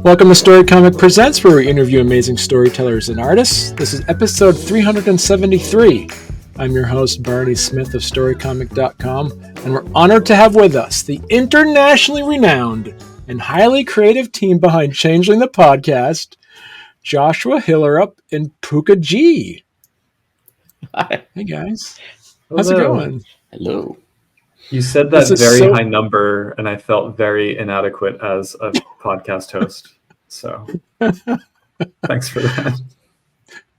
Welcome to Storycomic Presents, where we interview amazing storytellers and artists. This is episode 373. I'm your host, Barney Smith of Storycomic.com, and we're honored to have with us the internationally renowned and highly creative team behind Changeling the Podcast, Joshua, Hillerup, and Pooka G. Hi. Hey, guys. Hello. How's it going? Hello. You said that very high number, and I felt very inadequate as a podcast host. So, thanks for that.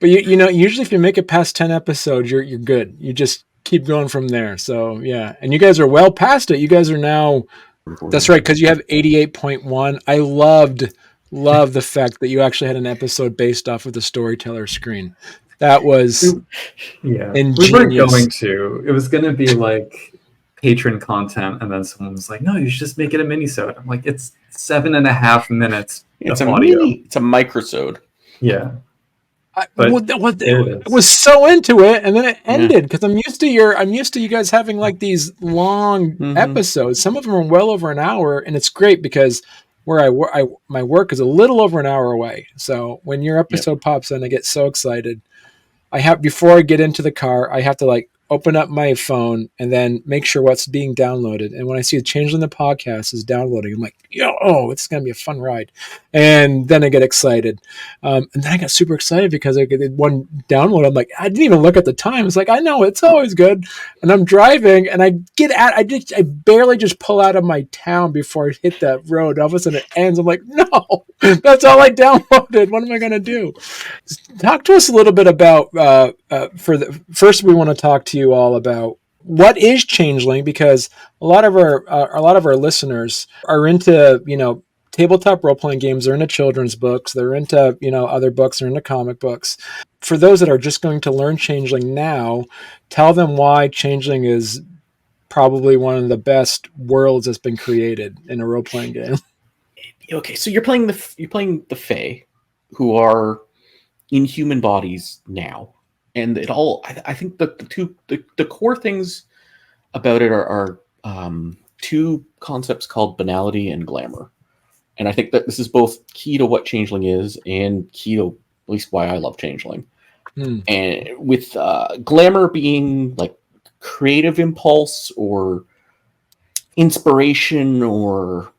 But you know, usually if you make it past 10 episodes, you're good. You just keep going from there. So yeah, and you guys are well past it. You guys are now. That's right, because you have 88.1. I love the fact that you actually had an episode based off of the storyteller screen. That was ingenious. We weren't going to. It was going to be like patron content, and then someone was like, "No, you should just make it a mini-sode." I'm like, "It's 7.5 minutes. It's a audio. It's a microsode." Yeah. I was so into it, and then it ended because I'm used to you guys having like these long episodes. Some of them are well over an hour, and it's great because where my work is a little over an hour away. So when your episode pops in, I get so excited. Before I get into the car, I have to like open up my phone and then make sure what's being downloaded. And when I see Changeling the Podcast is downloading, I'm like, it's going to be a fun ride. And then I get excited. And then I got super excited because I did one download. I'm like, I didn't even look at the time. It's like, I know it's always good. And I'm driving and I barely just pull out of my town before I hit that road. All of a sudden it ends. I'm like, no, that's all I downloaded. What am I going to do? Talk to us a little bit about, first we want to talk to you all about what is Changeling, because a lot of our listeners are into tabletop role-playing games. They're into children's books, they're into other books, they're into comic books. For those that are just going to learn Changeling now, tell them why Changeling is probably one of the best worlds that's been created in a role-playing game. Okay, so you're playing the Fae, who are in human bodies now. And it all, I think the core things about it are two concepts called banality and glamour. And I think that this is both key to what Changeling is and key to at least why I love Changeling. And with glamour being like creative impulse or inspiration or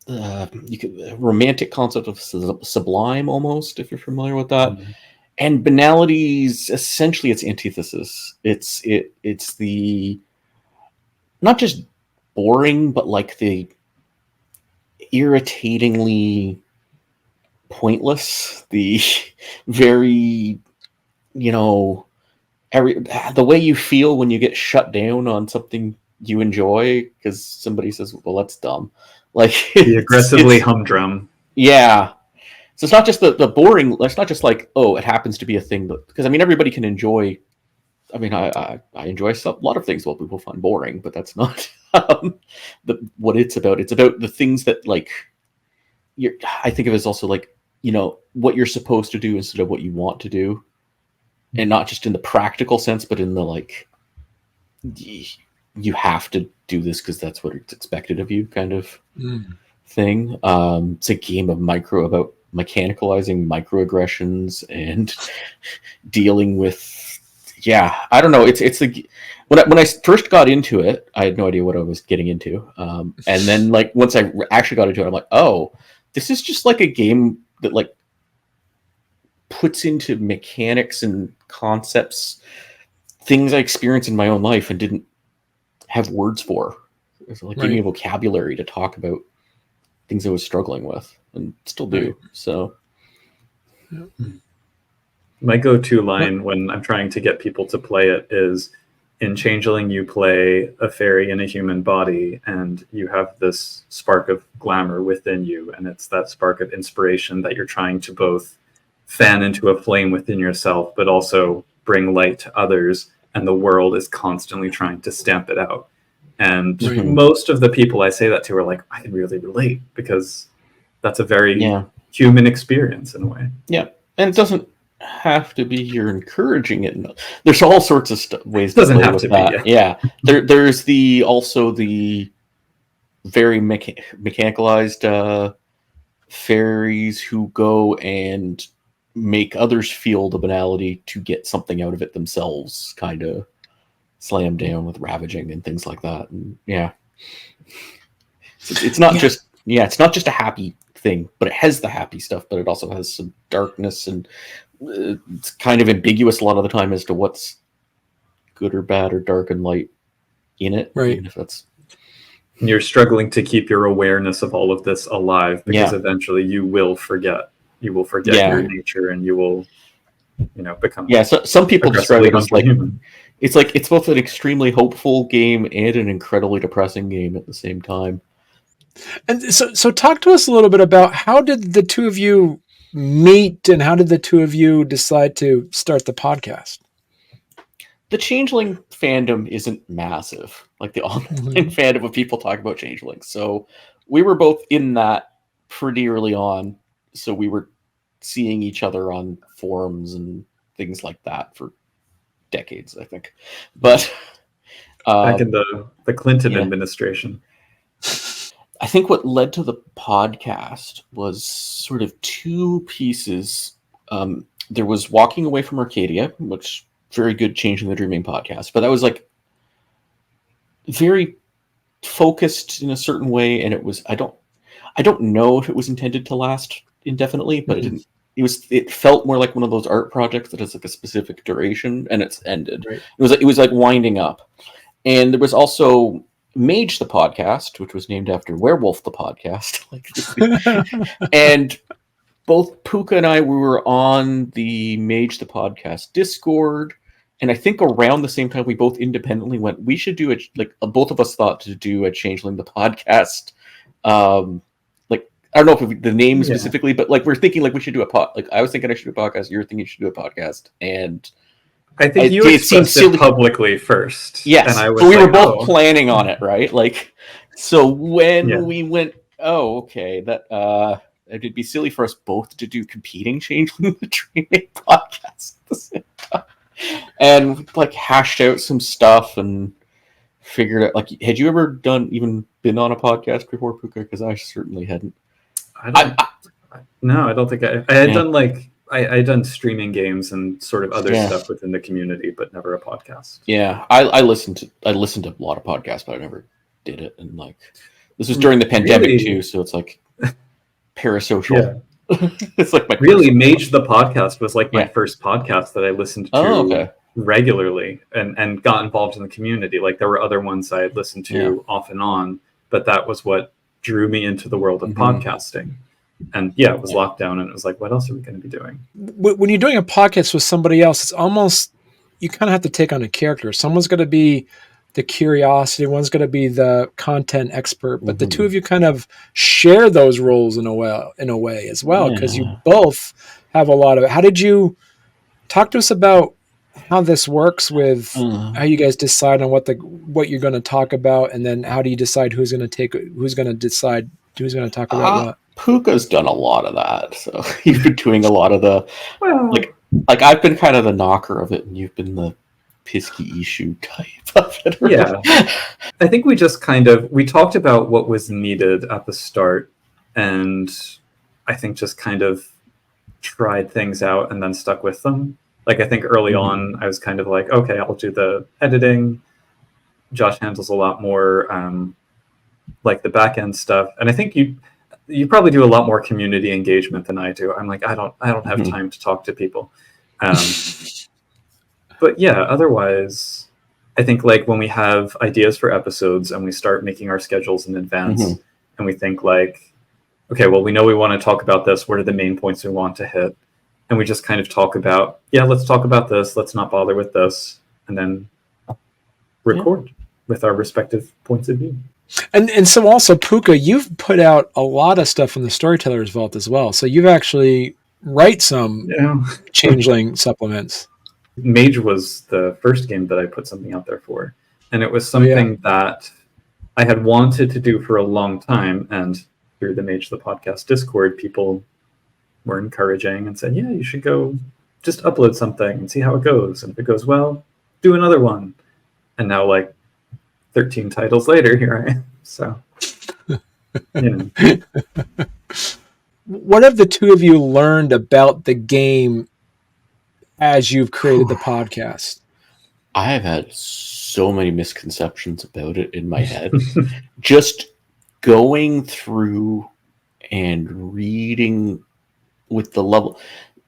romantic concept of sublime almost, if you're familiar with that. And banality's essentially its antithesis. It's the not just boring, but like the irritatingly pointless, the very the way you feel when you get shut down on something you enjoy because somebody says, "Well, that's dumb." Like the aggressively humdrum. Yeah. So it's not just the boring. It's not just like, it happens to be a thing. Because everybody can enjoy. I enjoy a lot of things. Well, people find boring, but that's not what it's about. It's about the things that like. I think of it as also like what you're supposed to do instead of what you want to do, and not just in the practical sense, but in the like. You have to do this because that's what it's expected of you, kind of thing. It's a game of about mechanicalizing microaggressions and dealing with I don't know, it's the when I first got into it, I had no idea what I was getting into, and then like once I actually got into it, I'm like, this is just like a game that like puts into mechanics and concepts things I experienced in my own life and didn't have words for. It's like giving me a vocabulary to talk about things I was struggling with and still do. So my go-to line when I'm trying to get people to play it is, in Changeling you play a fairy in a human body and you have this spark of glamour within you, and it's that spark of inspiration that you're trying to both fan into a flame within yourself but also bring light to others, and the world is constantly trying to stamp it out. And most of the people I say that to are like, I can really relate, because that's a very human experience in a way. Yeah, and it doesn't have to be you're encouraging it. There's all sorts of ways. It doesn't have to that. be. There's the very mechanicalized fairies who go and make others feel the banality to get something out of it themselves, kind of slam down with ravaging and things like that. And it's not just it's not just a happy thing, but it has the happy stuff, but it also has some darkness, and it's kind of ambiguous a lot of the time as to what's good or bad or dark and light in it. Right. Even if that's you're struggling to keep your awareness of all of this alive, because eventually you will forget. You will forget your nature, and you will, become. Yeah. So some people describe it as like human. it's both an extremely hopeful game and an incredibly depressing game at the same time. And so talk to us a little bit about how did the two of you meet, and how did the two of you decide to start the podcast? The Changeling fandom isn't massive, like the online fandom of people talk about Changelings. So we were both in that pretty early on. So we were seeing each other on forums and things like that for decades, I think. But back in the Clinton administration. I think what led to the podcast was sort of two pieces. There was Walking Away from Arcadia, which very good Changing the Dreaming podcast, but that was like very focused in a certain way, and it was I don't know if it was intended to last indefinitely, but it didn't. It felt more like one of those art projects that has like a specific duration, and it's ended. Right. It was like winding up. And there was also Mage the Podcast, which was named after Werewolf the Podcast. And both Pooka and I, we were on the Mage the Podcast Discord, and I think around the same time we both independently went, we should do it. Like both of us thought to do a Changeling the Podcast. I don't know if the name specifically, but like we're thinking like we should do a pod. Like I was thinking I should do a podcast. You were thinking you should do a podcast, and I think you expressed it publicly first. Yes, and I was we were both planning on it, right? Like, so when we went, okay, that it'd be silly for us both to do competing Changeling the Dreaming podcasts at the same time, and like hashed out some stuff and figured out. Like, had you ever even been on a podcast before, Pooka? Because I certainly hadn't. No, I don't think I had done I had done streaming games and sort of other stuff within the community, but never a podcast. Yeah, I listened to a lot of podcasts, but I never did it. And like this was during the pandemic too, so it's like parasocial. Yeah. It's like my Mage the Podcast was like my first podcast that I listened to regularly and got involved in the community. Like there were other ones I had listened to off and on, but that was what drew me into the world of podcasting. And it was lockdown, and it was like, what else are we going to be doing? When you're doing a podcast with somebody else, it's almost, you kind of have to take on a character. Someone's going to be the curiosity, one's going to be the content expert, but the two of you kind of share those roles in a way as well, because you both have a lot of it. How did you talk to us about how this works with how you guys decide on what you're going to talk about, and then how do you decide who's going to talk about what? Pooka's done a lot of that, so you've been doing a lot of the like I've been kind of the knocker of it, and you've been the pisky issue type of it. Yeah, I think we just we talked about what was needed at the start, and I think just kind of tried things out and then stuck with them. Like I think early on, I was kind of like, okay, I'll do the editing. Josh handles a lot more like the back end stuff, and I think you probably do a lot more community engagement than I do. I'm like, I don't have time to talk to people. But otherwise, I think like when we have ideas for episodes and we start making our schedules in advance, and we think like, okay, well, we know we want to talk about this. What are the main points we want to hit? And we just kind of talk about, let's talk about this. Let's not bother with this. And then record with our respective points of view. And so also, Pooka, you've put out a lot of stuff in the Storyteller's Vault as well. So you've actually write some Changeling supplements. Mage was the first game that I put something out there for. And it was something that I had wanted to do for a long time. And through the Mage the Podcast Discord, people were encouraging and said, you should go just upload something and see how it goes. And if it goes well, do another one. And now, like 13 titles later, here I am. So, what have the two of you learned about the game as you've created the podcast? I have had so many misconceptions about it in my head. Just going through and reading with the level,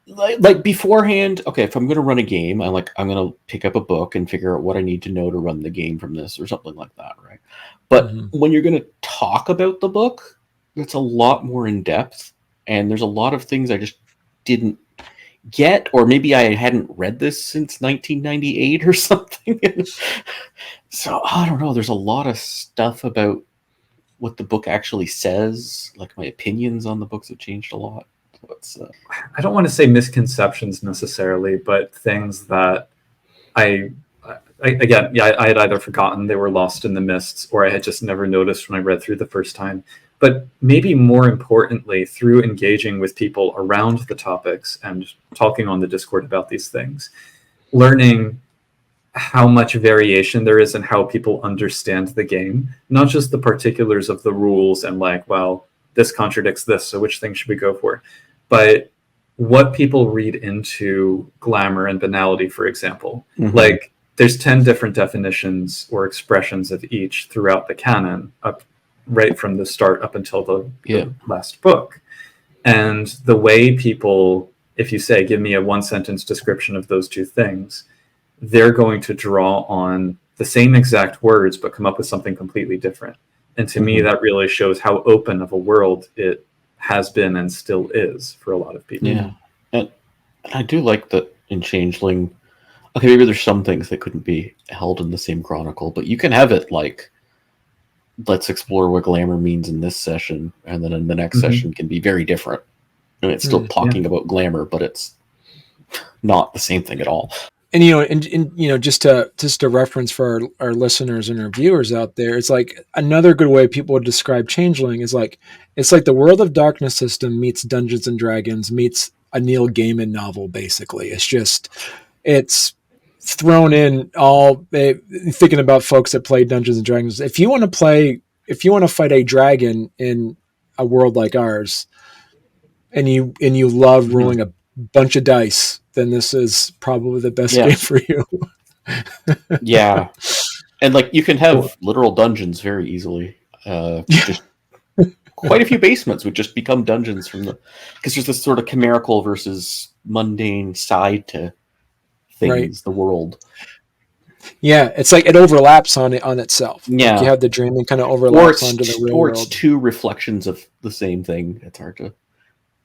like beforehand. Okay, if I'm going to run a game, I'm going to pick up a book and figure out what I need to know to run the game from this or something like that, right? But when you're going to talk about the book, it's a lot more in depth, and there's a lot of things I just didn't get, or maybe I hadn't read this since 1998 or something. So I don't know. There's a lot of stuff about what the book actually says. Like, my opinions on the books have changed a lot. So it's, I don't want to say misconceptions necessarily, but things that I had either forgotten, they were lost in the mists, or I had just never noticed when I read through the first time. But maybe more importantly, through engaging with people around the topics and talking on the Discord about these things, learning how much variation there is in how people understand the game, not just the particulars of the rules and like, well, this contradicts this, so which thing should we go for? But what people read into glamour and banality, for example. Like, there's 10 different definitions or expressions of each throughout the canon, up right from the start up until the last book. And the way people, if you say, give me a one-sentence description of those two things, they're going to draw on the same exact words but come up with something completely different. And to me, that really shows how open of a world it has been and still is for a lot of people. Yeah. And I do like that in Changeling. Okay, maybe there's some things that couldn't be held in the same chronicle, but you can have it like, let's explore what glamour means in this session, and then in the next session can be very different. And it's still talking about glamour, but it's not the same thing at all. And just to reference for our listeners and our viewers out there, it's like another good way people would describe Changeling is like, it's like the World of Darkness system meets Dungeons and Dragons meets a Neil Gaiman novel. Basically, it's thrown in all thinking about folks that play Dungeons and Dragons. If you want to fight a dragon in a world like ours, and you love rolling a bunch of dice, then this is probably the best game for you. Yeah. And like, you can have literal dungeons very easily. Just quite a few basements would just become dungeons because there's this sort of chimerical versus mundane side to things, the world. Yeah, it's like it overlaps on itself. Yeah, like you have the dreaming kind of overlaps onto the real world. Or it's two reflections of the same thing. It's hard to.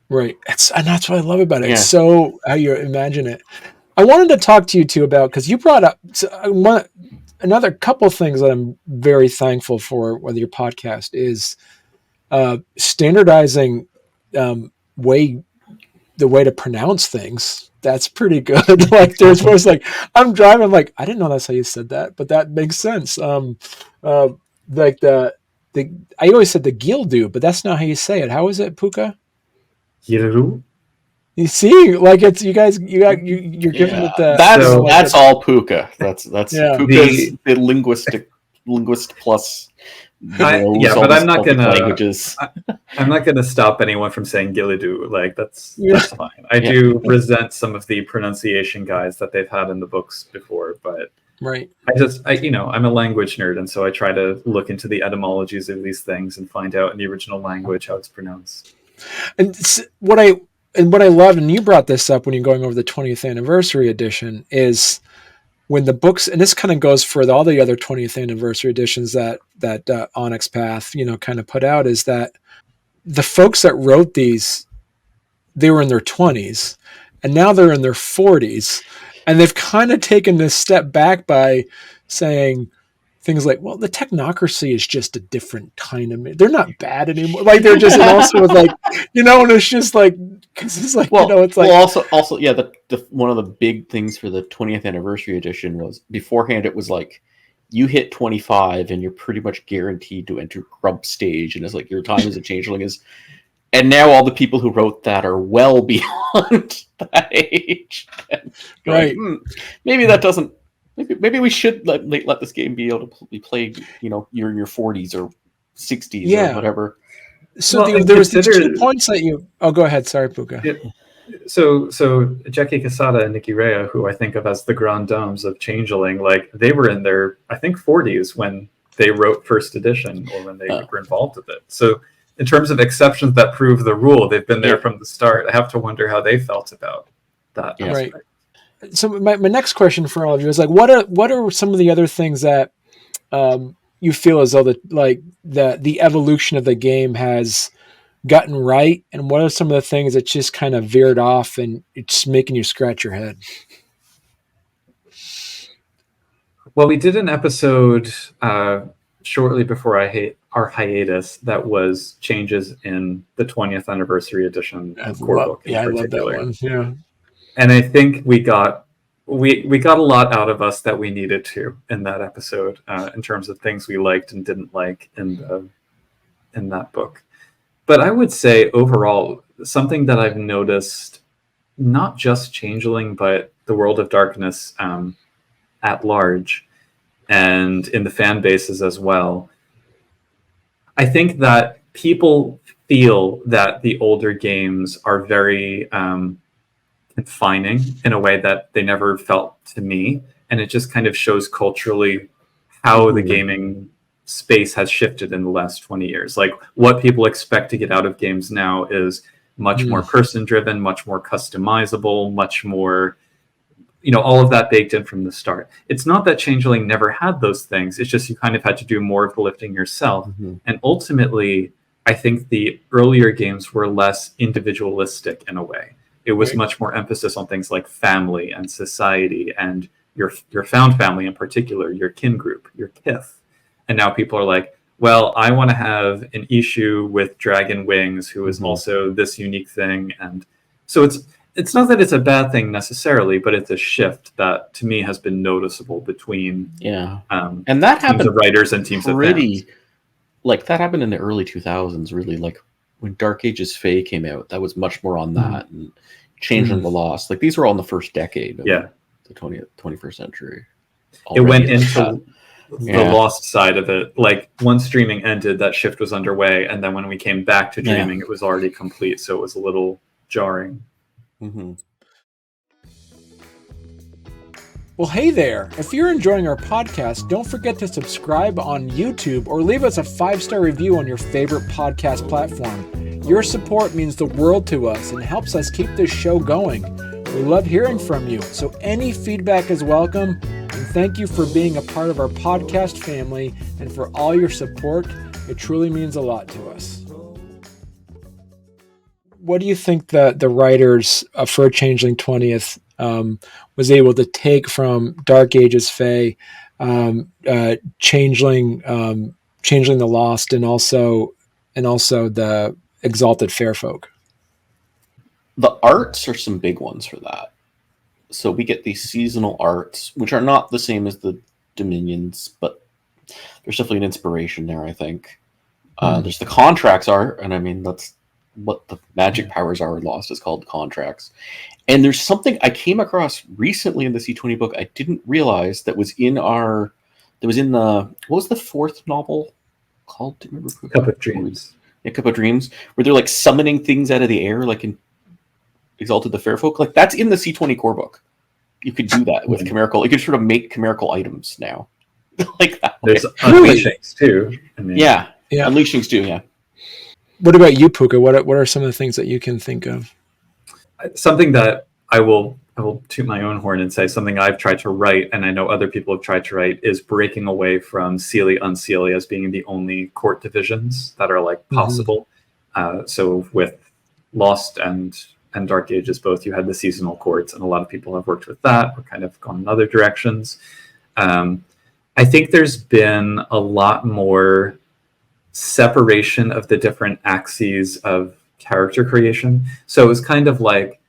Right, and that's what I love about it. Yeah. It's so how you imagine it. I wanted to talk to you two about, because you brought up another couple things that I'm very thankful for with your podcast is standardizing the way to pronounce things. That's pretty good. Like, there's always like, I'm driving, I'm like, I didn't know that's how you said that, but that makes sense. Like I always said the Gildu, but that's not how you say it. How is it, Pooka? Hillerup. You see, like, it's you're giving it the. That's all Pooka. That's Pooka's the linguist plus. But I'm not gonna languages. I'm not gonna stop anyone from saying Gillidu. Like, that's fine. I do resent some of the pronunciation guides that they've had in the books before, but I'm a language nerd, and so I try to look into the etymologies of these things and find out in the original language how it's pronounced. And what I loved, and you brought this up when you're going over the 20th anniversary edition, is when the books, and this kind of goes for all the other 20th anniversary editions that Onyx Path, kind of put out, is that the folks that wrote these, they were in their 20s, and now they're in their 40s, and they've kind of taken this step back by saying things like, well, the technocracy is just a different kind of, they're not bad anymore. Like, they're just, and also with like, and it's just like, because it's like, it's like. Well, also, yeah, the one of the big things for the 20th anniversary edition was, beforehand it was like, you hit 25 and you're pretty much guaranteed to enter grub stage, and it's like your time as a changeling is, and now all the people who wrote that are well beyond that age. Going, maybe that doesn't. Maybe we should let this game be able to be played. You're in your 40s or 60s or whatever. So there was these 2 points that you. Oh, go ahead. Sorry, Pooka. Yeah. So Jackie Quesada and Nikki Rea, who I think of as the grand dames of Changeling, like they were in their, I think, 40s when they wrote first edition or when they were involved with it. So in terms of exceptions that prove the rule, they've been there from the start. I have to wonder how they felt about that. Yeah. Right. So my next question for all of you is like, what are some of the other things that you feel as though the evolution of the game has gotten right, and what are some of the things that just kind of veered off and it's making you scratch your head? Well, we did an episode shortly before our hiatus that was changes in the 20th anniversary edition of Core Book in particular. I love that one. Yeah. And I think we got a lot out of us that we needed to in that episode in terms of things we liked and didn't like in that book. But I would say overall, something that I've noticed, not just Changeling, but the World of Darkness at large, and in the fan bases as well, I think that people feel that the older games are very confining in a way that they never felt to me. And it just kind of shows culturally how the gaming space has shifted in the last 20 years. Like what people expect to get out of games now is much more person driven, much more customizable, much more, all of that baked in from the start. It's not that Changeling never had those things. It's just you kind of had to do more of the lifting yourself. And ultimately, I think the earlier games were less individualistic in a way. It was much more emphasis on things like family and society and your found family in particular, your kin group, your kith. And now people are like, well, I want to have an issue with Dragon Wings, who is also this unique thing. And so it's not that it's a bad thing necessarily, but it's a shift that to me has been noticeable between and that happened teams of writers and teams of fans. Like that happened in the early 2000s, really. Like when Dark Ages Fae came out, that was much more on that, and Changeling the Lost. Like these were all in the first decade of the 21st century. It went into the Lost side of it. Like once streaming ended, that shift was underway, and then when we came back to dreaming, it was already complete, so it was a little jarring. Well, hey there. If you're enjoying our podcast, don't forget to subscribe on YouTube or leave us a 5-star review on your favorite podcast platform. Your support means the world to us and helps us keep this show going. We love hearing from you, so any feedback is welcome. And thank you for being a part of our podcast family and for all your support. It truly means a lot to us. What do you think the writers for Changeling 20th was able to take from Dark Ages Fae, Changeling the Lost, and also the Exalted Fairfolk? The arts are some big ones for that. So we get these seasonal arts, which are not the same as the Dominions, but there's definitely an inspiration there, I think. There's the contracts art, and I mean, that's what the magic powers are in Lost is called contracts. And there's something I came across recently in the C20 book I didn't realize that was in what was the 4th novel called? Do you remember? Cup of Dreams. Yeah, Cup of Dreams, where they're like summoning things out of the air, like in Exalted the Fairfolk. Like that's in the C20 core book. You could do that with chimerical. You could sort of make chimerical items now. Like that. There's unleashings too. Unleashings too, yeah. What about you, Pooka? What are some of the things that you can think of? Something that I will toot my own horn and say something I've tried to write, and I know other people have tried to write, is breaking away from Seelie Unseelie as being the only court divisions that are like possible. So with Lost and Dark Ages both, you had the seasonal courts, and a lot of people have worked with that or kind of gone in other directions. I think there's been a lot more separation of the different axes of character creation. So it was kind of like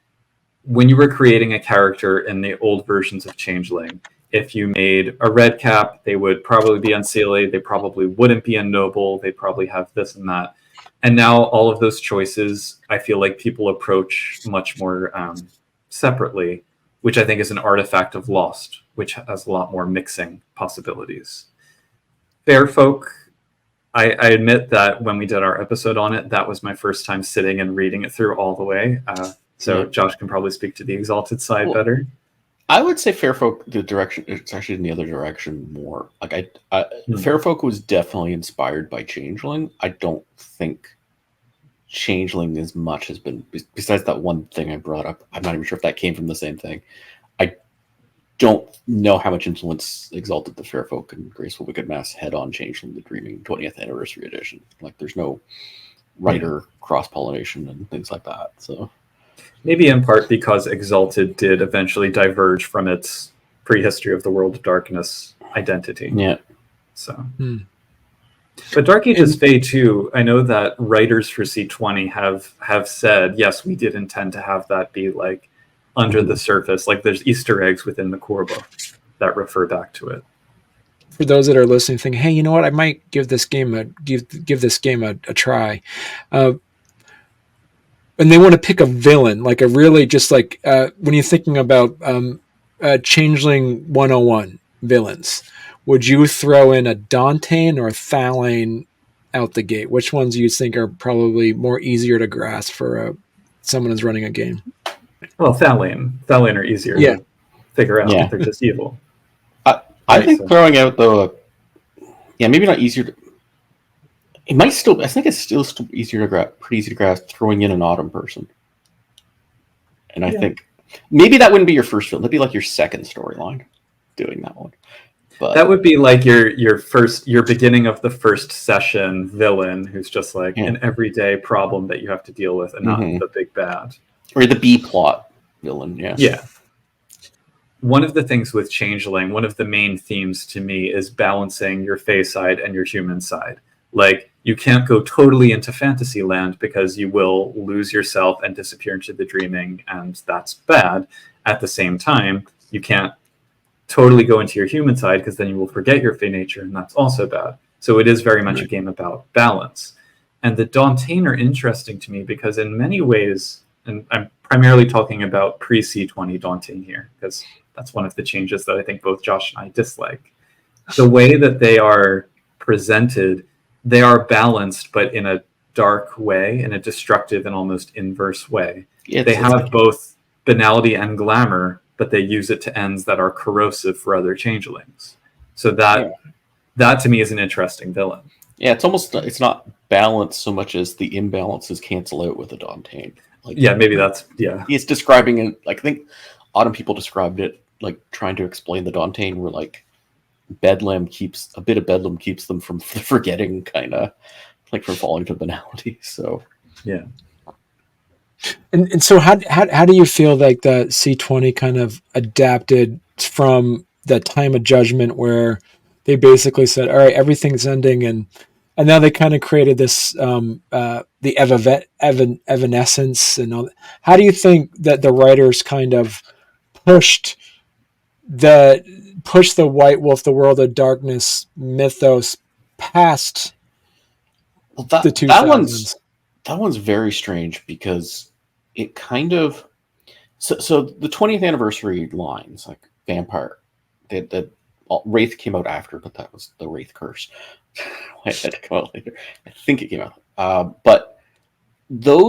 when you were creating a character in the old versions of Changeling, if you made a red cap, they would probably be unseelie, they probably wouldn't be a noble, they probably have this and that. And now all of those choices, I feel like people approach much more separately, which I think is an artifact of Lost, which has a lot more mixing possibilities. Fairfolk, I admit that when we did our episode on it, that was my first time sitting and reading it through all the way. So Josh can probably speak to the Exalted side better. I would say Fairfolk, the direction, it's actually in the other direction more. Like Fairfolk was definitely inspired by Changeling. I don't think Changeling as much has been, besides that one thing I brought up. I'm not even sure if that came from the same thing. I don't know how much influence Exalted the Fairfolk and Graceful Wicked Mass had on Changeling the Dreaming 20th Anniversary Edition. Like, there's no writer cross-pollination and things like that. So maybe in part because Exalted did eventually diverge from its prehistory of the World of Darkness identity. Yeah. So, but Dark Ages Fae too. I know that writers for C20 have said, yes, we did intend to have that be like under the surface. Like, there's Easter eggs within the core book that refer back to it. For those that are listening, thinking, "Hey, you know what? I might give this game a try." And they want to pick a villain, like a really just like when you're thinking about Changeling 101 villains, would you throw in a Dantean or a Thalain out the gate? Which ones do you think are probably more easier to grasp for someone who's running a game? Well, Thalain are easier to figure out. Yeah. They're just evil. I think throwing out maybe not easier to. It might still. I think it's still easier to grasp. Pretty easy to grasp. Throwing in an autumn person, and I think maybe that wouldn't be your first film. That'd be like your second storyline, doing that one. But that would be like your beginning of the first session villain, who's just like an everyday problem that you have to deal with, and not the big bad or the B plot villain. Yeah. One of the things with Changeling, one of the main themes to me is balancing your Fae side and your human side. Like, you can't go totally into fantasy land because you will lose yourself and disappear into the dreaming, and that's bad. At the same time, you can't totally go into your human side because then you will forget your Fae nature, and that's also bad. So it is very much a game about balance. And the Dantean are interesting to me because in many ways, and I'm primarily talking about pre-C20 Dantean here, because that's one of the changes that I think both Josh and I dislike. The way that they are presented, they are balanced, but in a dark way, in a destructive and almost inverse way. They have both banality and glamour, but they use it to ends that are corrosive for other changelings. So that to me is an interesting villain. Yeah, it's not balanced so much as the imbalances cancel out with a Dantean. Like, maybe that's He's describing it. Like, I think Autumn people described it like trying to explain the Dantean were like a bit of bedlam keeps them from forgetting, kind of like from falling to banality. So and so how do you feel like the C20 kind of adapted from the Time of Judgment, where they basically said, all right, everything's ending, and now they kind of created this the evanescence and all that. How do you think that the writers kind of pushed the White Wolf, the World of Darkness mythos past the 2000s? That one's very strange because it kind of so the 20th anniversary lines, like Vampire, Wraith came out after, but that was the Wraith Curse. It had to come out later. I think it came out. But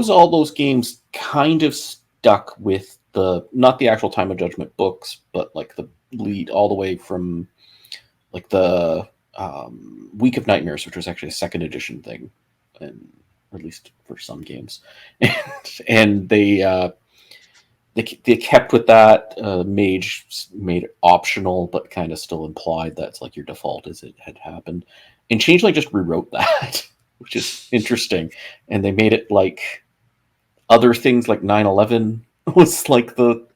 all those games kind of stuck with not the actual Time of Judgment books, but like the lead all the way from like the Week of Nightmares, which was actually a second edition thing, and or at least for some games, and they kept with that. Mage made it optional, but kind of still implied that's like your default as it had happened. And Changeling just rewrote that, which is interesting. And they made it like other things, like 9/11 was like the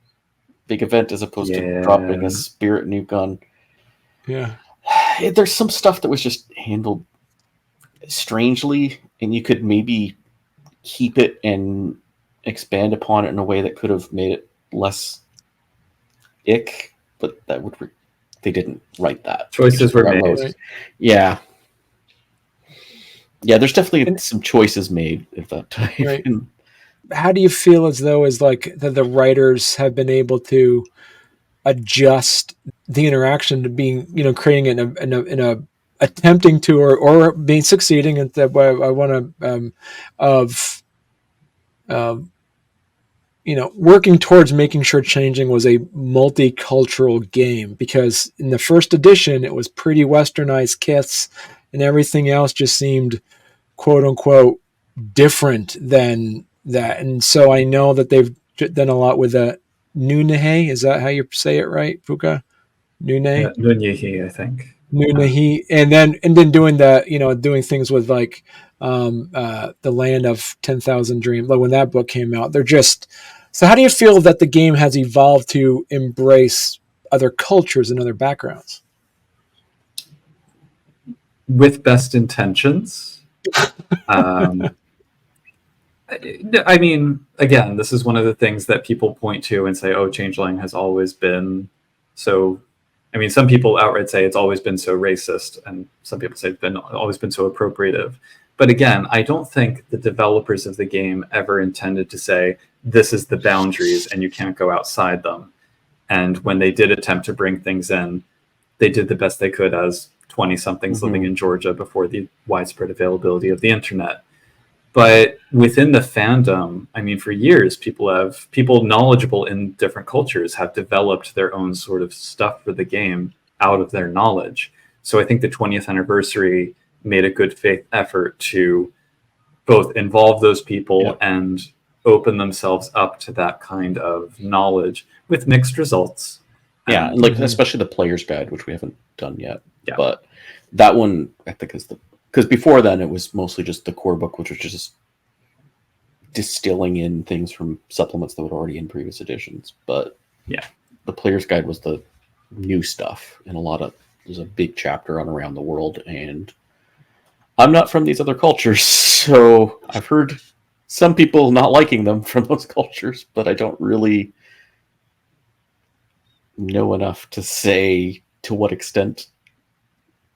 big event as opposed to dropping a spirit nuke on. Yeah, there's some stuff that was just handled strangely, and you could maybe keep it and expand upon it in a way that could have made it less ick, but they didn't write that. Choices were made. Right. Yeah, there's definitely some choices made at that time. Right. How do you feel as though the writers have been able to adjust the interaction to being, creating it in attempting to or being succeeding at that way. I want to working towards making sure Changeling was a multicultural game, because in the first edition it was pretty westernized kits and everything else just seemed quote unquote different than that. And so I know that they've done a lot with Nunehe. Is that how you say it right, Pooka? Nunehe? Nunehe, I think. Nunehe. And then doing things with like the Land of 10,000 Dreams, like when that book came out. So how do you feel that the game has evolved to embrace other cultures and other backgrounds? With best intentions. I mean, again, this is one of the things that people point to and say, oh, Changeling has always been so... I mean, some people outright say it's always been so racist, and some people say it's always been so appropriative. But again, I don't think the developers of the game ever intended to say, this is the boundaries and you can't go outside them. And when they did attempt to bring things in, they did the best they could as 20-somethings living in Georgia before the widespread availability of the internet. But within the fandom, I mean, for years, people knowledgeable in different cultures have developed their own sort of stuff for the game out of their knowledge. So I think the 20th anniversary made a good faith effort to both involve those people and open themselves up to that kind of knowledge with mixed results. Yeah, and like especially the player's guide, which we haven't done yet. Yeah. But that one, I think, is because before then it was mostly just the core book, which was just distilling in things from supplements that were already in previous editions. But yeah, the player's guide was the new stuff, and there's a big chapter on around the world. And I'm not from these other cultures, so I've heard some people not liking them from those cultures, but I don't really know enough to say to what extent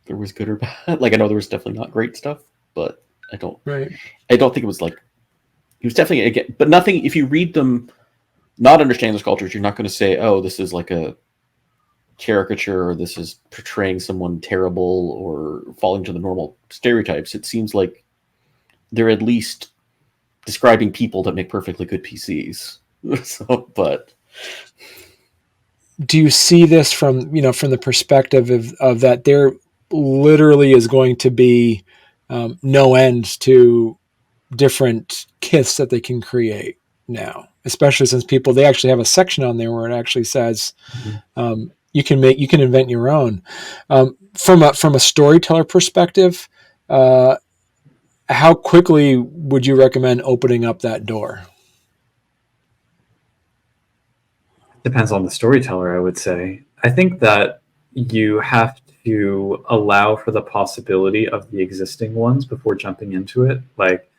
there was good or bad. Like, I know there was definitely not great stuff, but I don't think it was like, it was definitely, again, but nothing, if you read them, not understanding those cultures, you're not going to say, oh, this is like a caricature, or this is portraying someone terrible or falling to the normal stereotypes. It seems like they're at least describing people that make perfectly good PCs. But do you see this from the perspective of that there literally is going to be no end to different kits that they can create now, especially since they actually have a section on there where it actually says you can invent your own. From a storyteller perspective, how quickly would you recommend opening up that door? Depends on the storyteller, I would say. I think that you have to allow for the possibility of the existing ones before jumping into it. Like,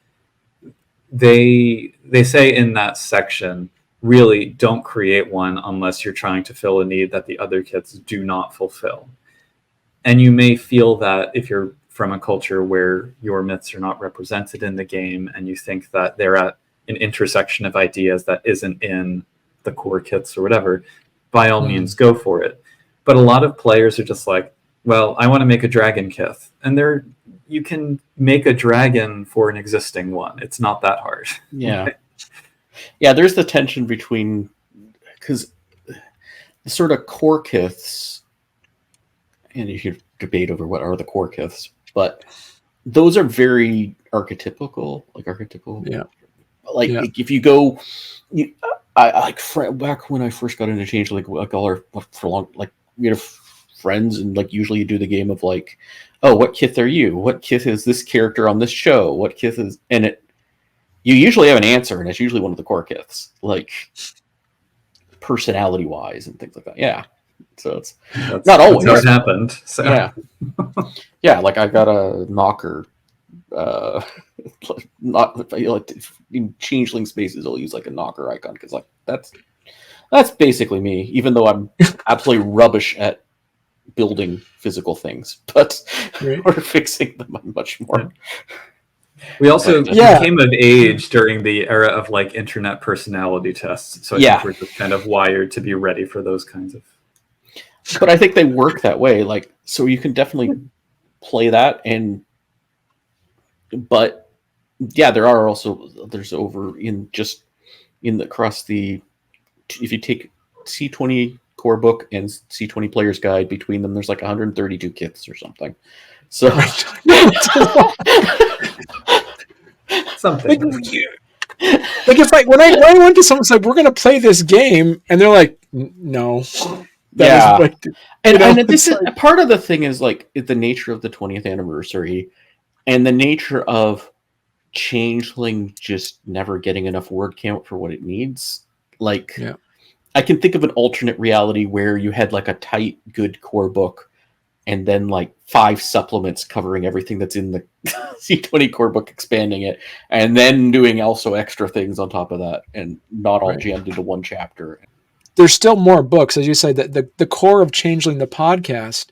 they say in that section, really don't create one unless you're trying to fill a need that the other kits do not fulfill. And you may feel that if you're from a culture where your myths are not represented in the game and you think that they're at an intersection of ideas that isn't in the core kits or whatever, by all means go for it. But a lot of players are just like, well, I want to make a dragon kit, and you can make a dragon for an existing one. It's not that hard. Yeah. Yeah, there's the tension between, because the sort of core kits, and you could debate over what are the core kits, but those are very archetypical. Yeah. Like if you go, I back when I first got into Change, like for long, like we had friends, and like usually you do the game of like, oh, what kith are you? What kith is this character on this show? What kith is, and you usually have an answer, and it's usually one of the core kiths, like personality wise and things like that. Yeah. So that's not always how it happened. So. Yeah. Yeah. Like I got a knocker. Not in Changeling spaces, I'll use like a knocker icon because like that's basically me. Even though I'm absolutely rubbish at building physical things, but or fixing them, I'm much more. We also came of age during the era of like internet personality tests, so I think we're just kind of wired to be ready for those kinds of. But I think they work that way, like so you can definitely play that. But yeah, there's over in across the, if you take C20 core book and C20 player's guide, between them there's like 132 kits or something. So something. Like it's like when I went to someone said we're going to play this game, and they're like, no. Yeah, like, and this is part of the thing is like the nature of the 20th anniversary, and the nature of Changeling just never getting enough word count for what it needs. Like, I can think of an alternate reality where you had like a tight, good core book, and then like 5 supplements covering everything that's in the C20 core book, expanding it, and then doing also extra things on top of that, and not all jammed into one chapter. There's still more books, as you say. That the core of Changeling the Podcast,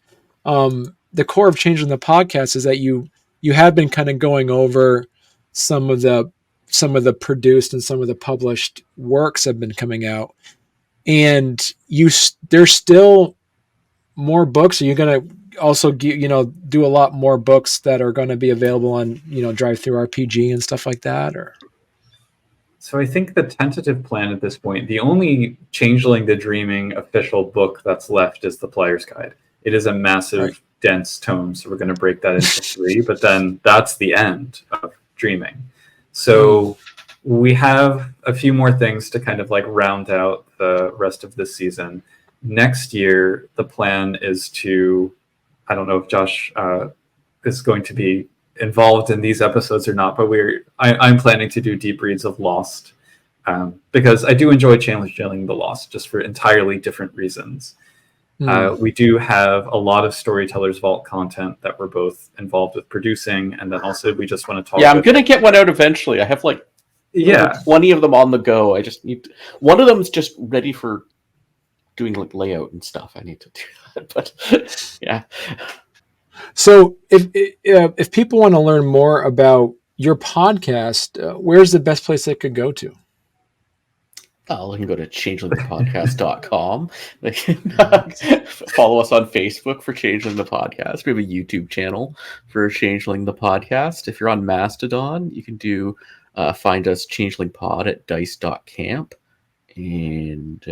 the core of Changeling the Podcast is that you have been kind of going over some of the produced and some of the published works have been coming out, and there's still more books. Are you going to also do a lot more books that are going to be available on Drive Through RPG and stuff like that? Or so I think the tentative plan at this point, the only Changeling the Dreaming official book that's left is the Player's Guide. It is a massive, dense tome, so we're going to break that into 3, but then that's the end of Dreaming. So we have a few more things to kind of like round out the rest of this season. Next year, the plan is to, I don't know if Josh is going to be involved in these episodes or not, but I'm planning to do deep reads of Lost, because I do enjoy Changeling the Lost, just for entirely different reasons. We do have a lot of Storyteller's Vault content that we're both involved with producing, and then also we just want to talk. Yeah, I'm gonna get one out eventually. I have like 20 of them on the go. I just need one of them is just ready for doing like layout and stuff. I need to do that, but yeah. So if people want to learn more about your podcast, where's the best place they could go to? Oh, they can go to changelingthepodcast.com. They can follow us on Facebook for Changeling the Podcast. We have a YouTube channel for Changeling the Podcast. If you're on Mastodon, you can find us Changeling Pod at dice.camp. And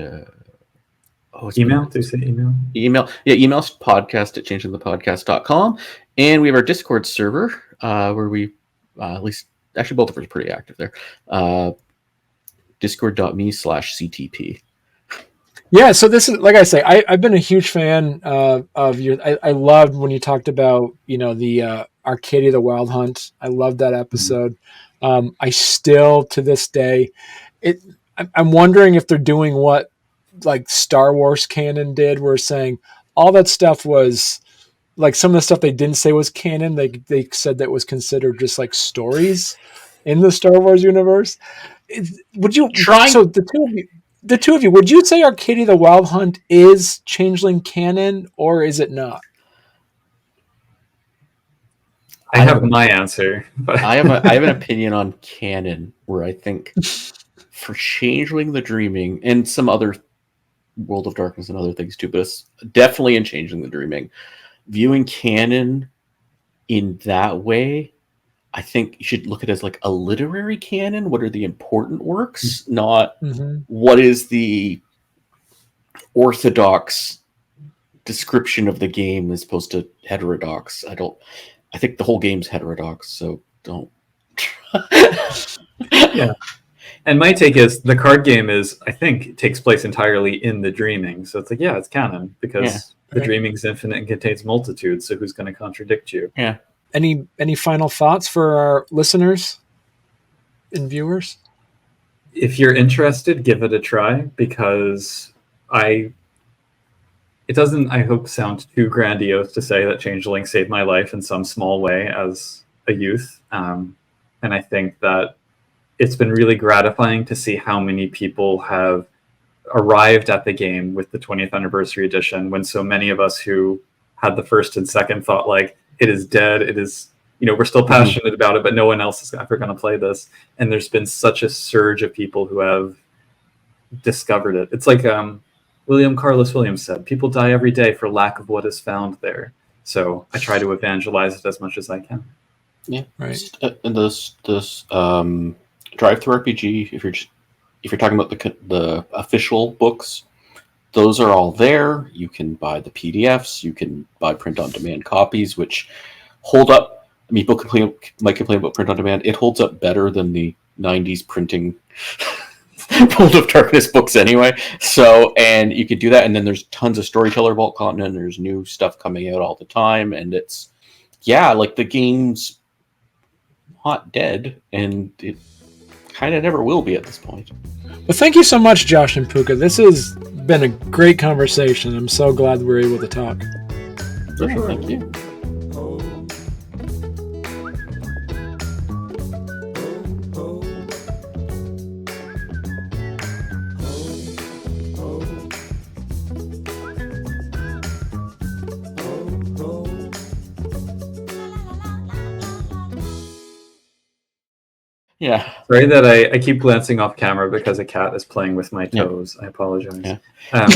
email? Do you say email? Email. Yeah, email podcast at changelingthepodcast.com. And we have our Discord server where we, at least, actually both of us are pretty active there. Discord.me/CTP. Yeah, so this is, like I say, I've been a huge fan of your. I loved when you talked about the Arcadia the Wild Hunt. I loved that episode. I still to this day, I'm wondering if they're doing what like Star Wars canon did, where saying all that stuff was like some of the stuff they didn't say was canon. They said that was considered just like stories in the Star Wars universe. Would you try? So the two of you, would you say Arcadia the Wild Hunt is Changeling canon, or is it not? I have my answer. But I have an opinion on canon, where I think for Changeling the Dreaming and some other World of Darkness and other things too, but it's definitely in Changeling the Dreaming, viewing canon in that way, I think you should look at it as like a literary canon. What are the important works, not what is the orthodox description of the game as opposed to heterodox. I think the whole game's heterodox, so don't. Yeah. And my take is the card game I think takes place entirely in the Dreaming. So it's like, yeah, it's canon because the Dreaming's infinite and contains multitudes. So who's going to contradict you? Yeah. Any final thoughts for our listeners and viewers? If you're interested, give it a try, because it doesn't, I hope, sound too grandiose to say that Changeling saved my life in some small way as a youth. And I think that it's been really gratifying to see how many people have arrived at the game with the 20th anniversary edition, when so many of us who had the first and second thought like, it is dead, it is, we're still passionate about it, but no one else is ever going to play this. And there's been such a surge of people who have discovered it. It's like William Carlos Williams said, people die every day for lack of what is found there. So I try to evangelize it as much as I can. Yeah, right. And this drive-through RPG, if you're talking about the official books, those are all there. You can buy the PDFs. You can buy print-on-demand copies, which hold up. I mean, people might complain about print-on-demand. It holds up better than the 90s printing World of Darkness books anyway. So, and you could do that. And then there's tons of Storyteller Vault content. There's new stuff coming out all the time. And it's, like the game's not dead. And it kind of never will be at this point. Well, thank you so much, Josh and Pooka. This has been a great conversation. I'm so glad we were able to talk. For sure. Thank you. Yeah. Sorry that I keep glancing off camera because a cat is playing with my toes. I apologize. Yeah.